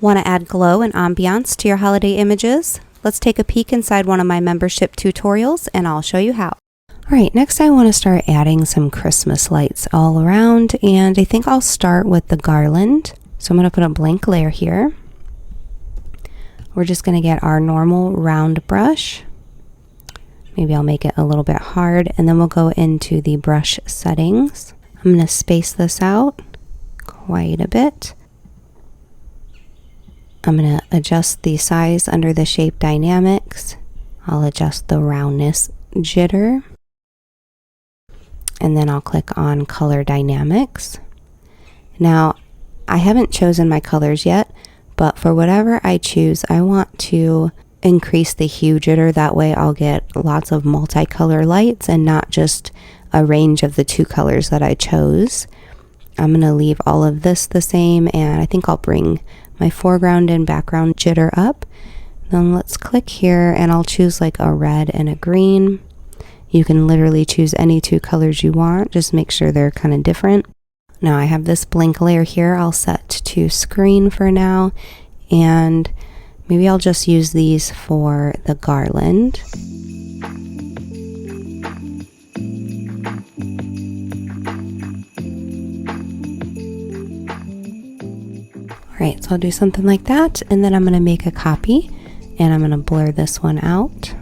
Want to add glow and ambiance to your holiday images? Let's take a peek inside one of my membership tutorials and I'll show you how. Alright, next I want to start adding some Christmas lights all around, and I think I'll start with the garland. So I'm going to put a blank layer here. We're just going to get our normal round brush. Maybe I'll make it a little bit hard, and then we'll go into the brush settings. I'm going to space this out quite a bit. I'm going to adjust the size under the shape dynamics. I'll adjust the roundness jitter. And then I'll click on color dynamics. Now, I haven't chosen my colors yet, but for whatever I choose, I want to increase the hue jitter. That way I'll get lots of multicolor lights and not just a range of the two colors that I chose. I'm going to leave all of this the same, and I think I'll bring my foreground and background jitter up. Then let's click here and I'll choose like a red and a green. You can literally choose any two colors you want, just make sure they're kind of different. Now I have this blank layer here, I'll set to screen for now, and maybe I'll just use these for the garland. Alright, so I'll do something like that, and then I'm going to make a copy, and I'm going to blur this one out.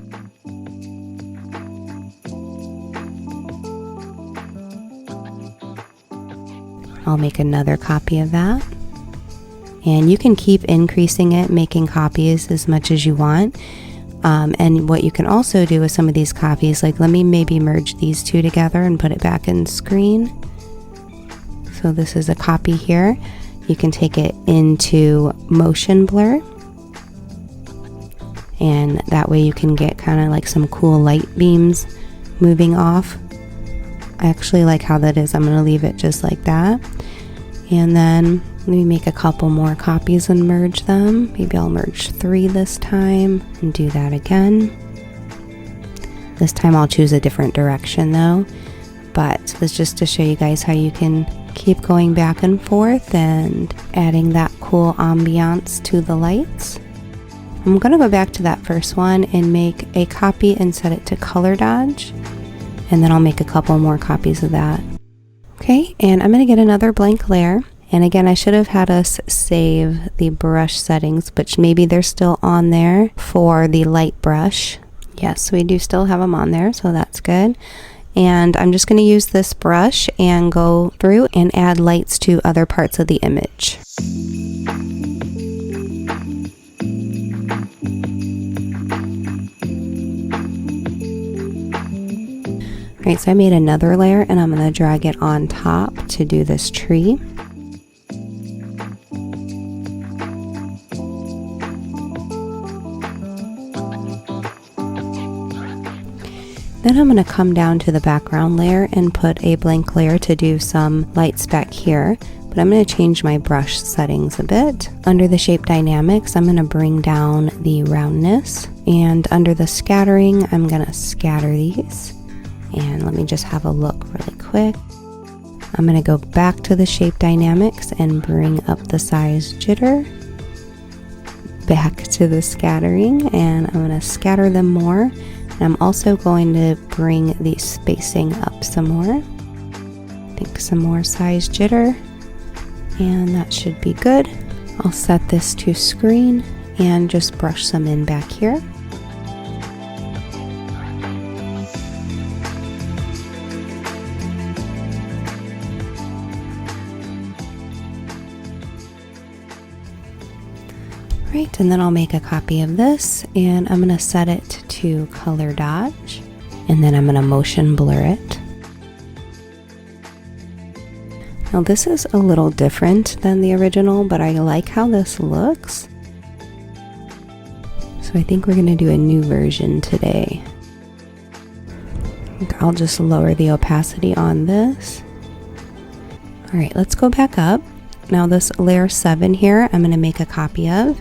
I'll make another copy of that. And you can keep increasing it, making copies as much as you want. And what you can also do with some of these copies, like let me maybe merge these two together and put it back in screen. So this is a copy here. You can take it into motion blur, and that way you can get kind of like some cool light beams moving off. I actually like how that is. I'm going to leave it just like that, and then let me make a couple more copies and merge them. Maybe I'll merge 3 this time and do that again. This time I'll choose a different direction though, but this is just to show you guys how you can keep going back and forth and adding that cool ambiance to the lights. I'm going to go back to that first one and make a copy and set it to color dodge, and then I'll make a couple more copies of that. Okay, and I'm going to get another blank layer, and again I should have had us save the brush settings, which maybe they're still on there for the light brush. Yes, we do still have them on there, so that's good. And I'm just going to use this brush and go through and add lights to other parts of the image. Alright, so I made another layer and I'm going to drag it on top to do this tree. Then I'm going to come down to the background layer and put a blank layer to do some lights back here, but I'm going to change my brush settings a bit. Under the shape dynamics, I'm going to bring down the roundness, and under the scattering, I'm going to scatter these. And let me just have a look really quick. I'm going to go back to the shape dynamics and bring up the size jitter, back to the scattering, and I'm going to scatter them more. And I'm also going to bring the spacing up some more. I think some more size jitter, and that should be good. I'll set this to screen and just brush some in back here. Right, and then I'll make a copy of this, and I'm going to set it to color dodge, and then I'm going to motion blur it. Now this is a little different than the original, but I like how this looks. So I think we're going to do a new version today. I'll just lower the opacity on this. Alright, let's go back up. Now this layer 7 here, I'm going to make a copy of,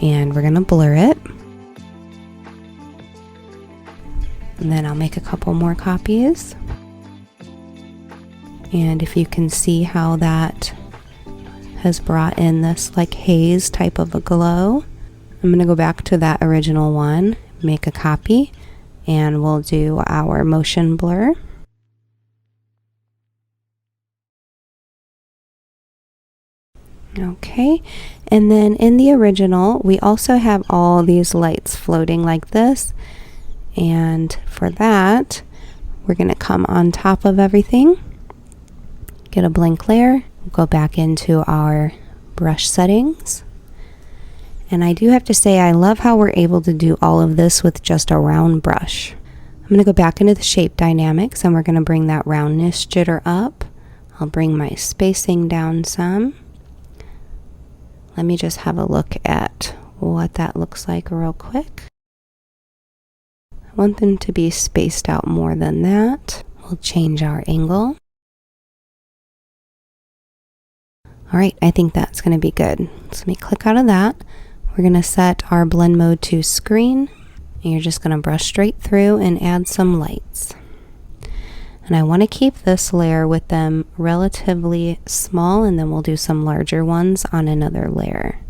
and we're going to blur it. And then I'll make a couple more copies. And if you can see how that has brought in this like haze type of a glow. I'm going to go back to that original one, make a copy, and we'll do our motion blur. Okay, and then in the original, we also have all these lights floating like this. And for that, we're going to come on top of everything, get a blank layer, go back into our brush settings. And I do have to say, I love how we're able to do all of this with just a round brush. I'm going to go back into the shape dynamics and we're going to bring that roundness jitter up. I'll bring my spacing down some. Let me just have a look at what that looks like real quick. I want them to be spaced out more than that. We'll change our angle. All right, I think that's going to be good. So let me click out of that. We're going to set our blend mode to screen. And you're just going to brush straight through and add some lights. And I want to keep this layer with them relatively small, and then we'll do some larger ones on another layer.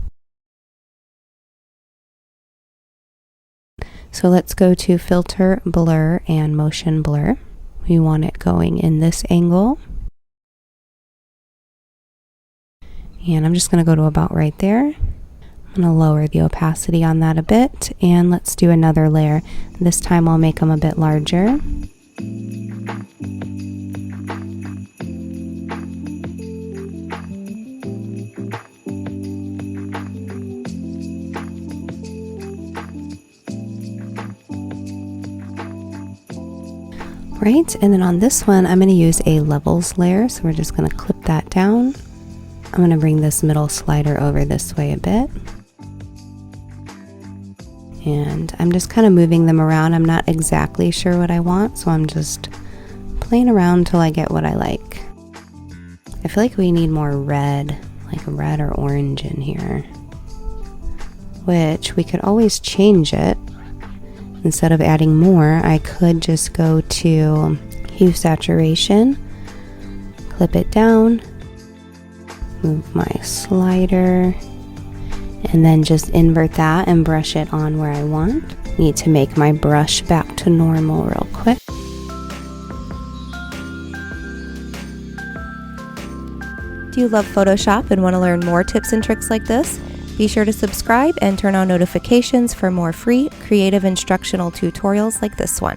So let's go to filter, blur, and motion blur. We want it going in this angle. And I'm just going to go to about right there. I'm going to lower the opacity on that a bit, and let's do another layer. This time I'll make them a bit larger. Right, and then on this one, I'm going to use a levels layer, so we're just going to clip that down. I'm going to bring this middle slider over this way a bit. And I'm just kind of moving them around. I'm not exactly sure what I want, so I'm just playing around till I get what I like. I feel like we need more red, like red or orange in here, which we could always change it. Instead of adding more, I could just go to hue saturation, clip it down, move my slider, and then just invert that and brush it on where I want. Need to make my brush back to normal real quick. Do you love Photoshop and want to learn more tips and tricks like this? Be sure to subscribe and turn on notifications for more free, creative instructional tutorials like this one.